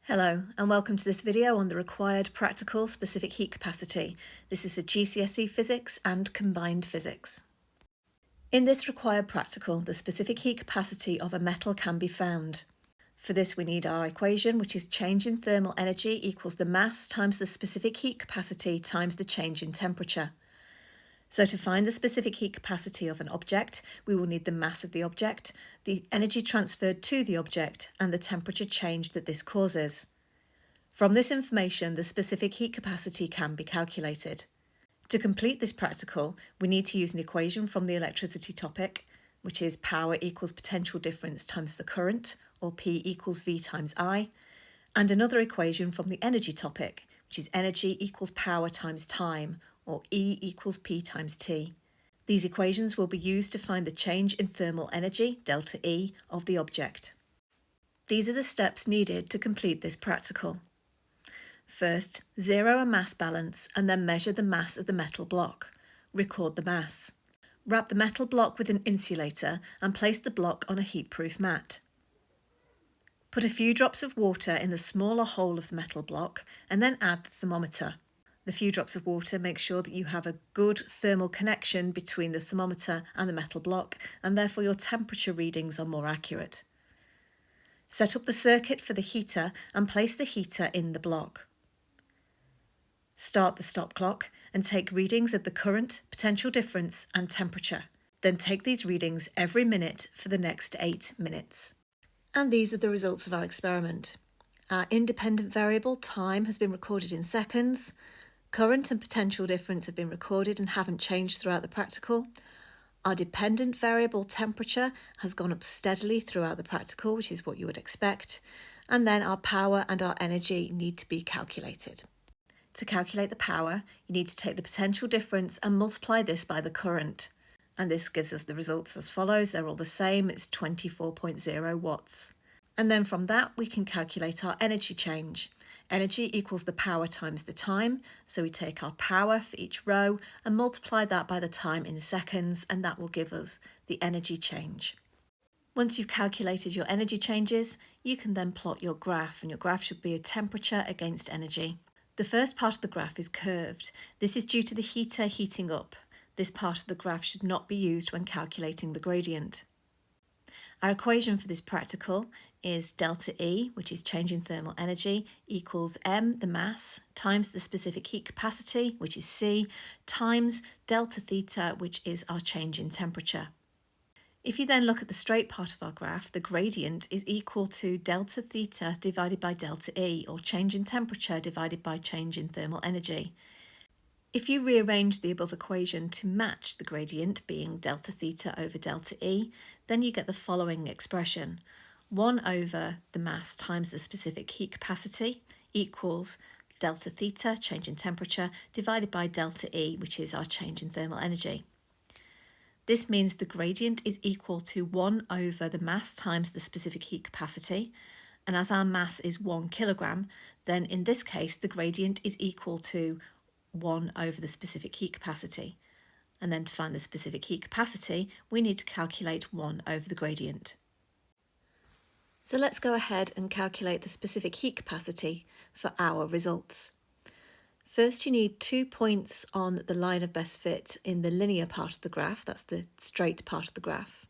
Hello and welcome to this video on the required practical specific heat capacity. This is for GCSE physics and combined physics. In this required practical, the specific heat capacity of a metal can be found. For this we need our equation, which is change in thermal energy equals the mass times the specific heat capacity times the change in temperature. So to find the specific heat capacity of an object, we will need the mass of the object, the energy transferred to the object, and the temperature change that this causes. From this information, the specific heat capacity can be calculated. To complete this practical, we need to use an equation from the electricity topic, which is power equals potential difference times the current, or P equals V times I, and another equation from the energy topic, which is energy equals power times time, or E equals P times T. These equations will be used to find the change in thermal energy, delta E, of the object. These are the steps needed to complete this practical. First, zero a mass balance and then measure the mass of the metal block. Record the mass. Wrap the metal block with an insulator and place the block on a heat-proof mat. Put a few drops of water in the smaller hole of the metal block and then add the thermometer. The few drops of water make sure that you have a good thermal connection between the thermometer and the metal block, and therefore your temperature readings are more accurate. Set up the circuit for the heater and place the heater in the block. Start the stop clock and take readings of the current, potential difference and temperature. Then take these readings every minute for the next 8 minutes. And these are the results of our experiment. Our independent variable, time, has been recorded in seconds. Current and potential difference have been recorded and haven't changed throughout the practical. Our dependent variable, temperature, has gone up steadily throughout the practical, which is what you would expect. And then our power and our energy need to be calculated. To calculate the power, you need to take the potential difference and multiply this by the current. And this gives us the results as follows. They're all the same. It's 24.0 watts. And then from that, we can calculate our energy change. Energy equals the power times the time. So we take our power for each row and multiply that by the time in seconds, and that will give us the energy change. Once you've calculated your energy changes, you can then plot your graph, and your graph should be a temperature against energy. The first part of the graph is curved. This is due to the heater heating up. This part of the graph should not be used when calculating the gradient. Our equation for this practical is delta E, which is change in thermal energy, equals M, the mass, times the specific heat capacity, which is C, times delta theta, which is our change in temperature. If you then look at the straight part of our graph, the gradient is equal to delta theta divided by delta E, or change in temperature divided by change in thermal energy. If you rearrange the above equation to match the gradient, being delta theta over delta E, then you get the following expression. 1 over the mass times the specific heat capacity equals delta theta, change in temperature, divided by delta E, which is our change in thermal energy. This means the gradient is equal to 1 over the mass times the specific heat capacity, and as our mass is 1 kilogram, then in this case the gradient is equal to 1 over the specific heat capacity. And then to find the specific heat capacity, we need to calculate 1 over the gradient. So let's go ahead and calculate the specific heat capacity for our results. First, you need 2 points on the line of best fit in the linear part of the graph, that's the straight part of the graph,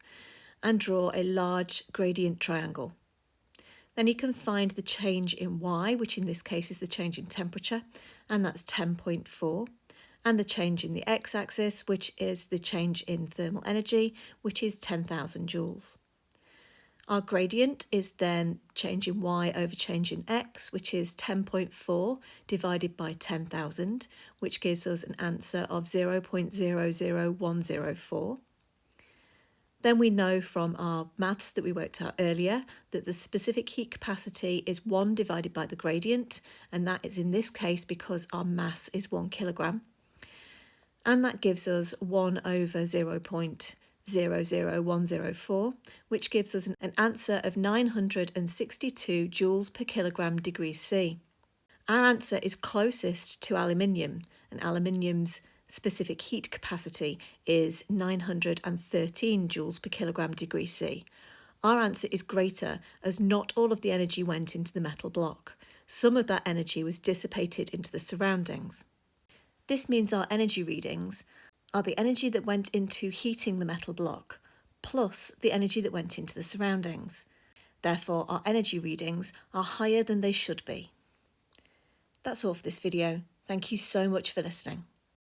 and draw a large gradient triangle. Then you can find the change in y, which in this case is the change in temperature, and that's 10.4, and the change in the x-axis, which is the change in thermal energy, which is 10,000 joules. Our gradient is then change in y over change in x, which is 10.4 divided by 10,000, which gives us an answer of 0.00104. Then we know from our maths that we worked out earlier that the specific heat capacity is 1 divided by the gradient, and that is in this case because our mass is 1 kilogram. And that gives us 1 over 0.00104, which gives us an answer of 962 joules per kilogram degrees C. Our answer is closest to aluminium, and aluminium's specific heat capacity is 913 joules per kilogram degree C. Our answer is greater, as not all of the energy went into the metal block. Some of that energy was dissipated into the surroundings. This means our energy readings are the energy that went into heating the metal block, plus the energy that went into the surroundings. Therefore, our energy readings are higher than they should be. That's all for this video. Thank you so much for listening.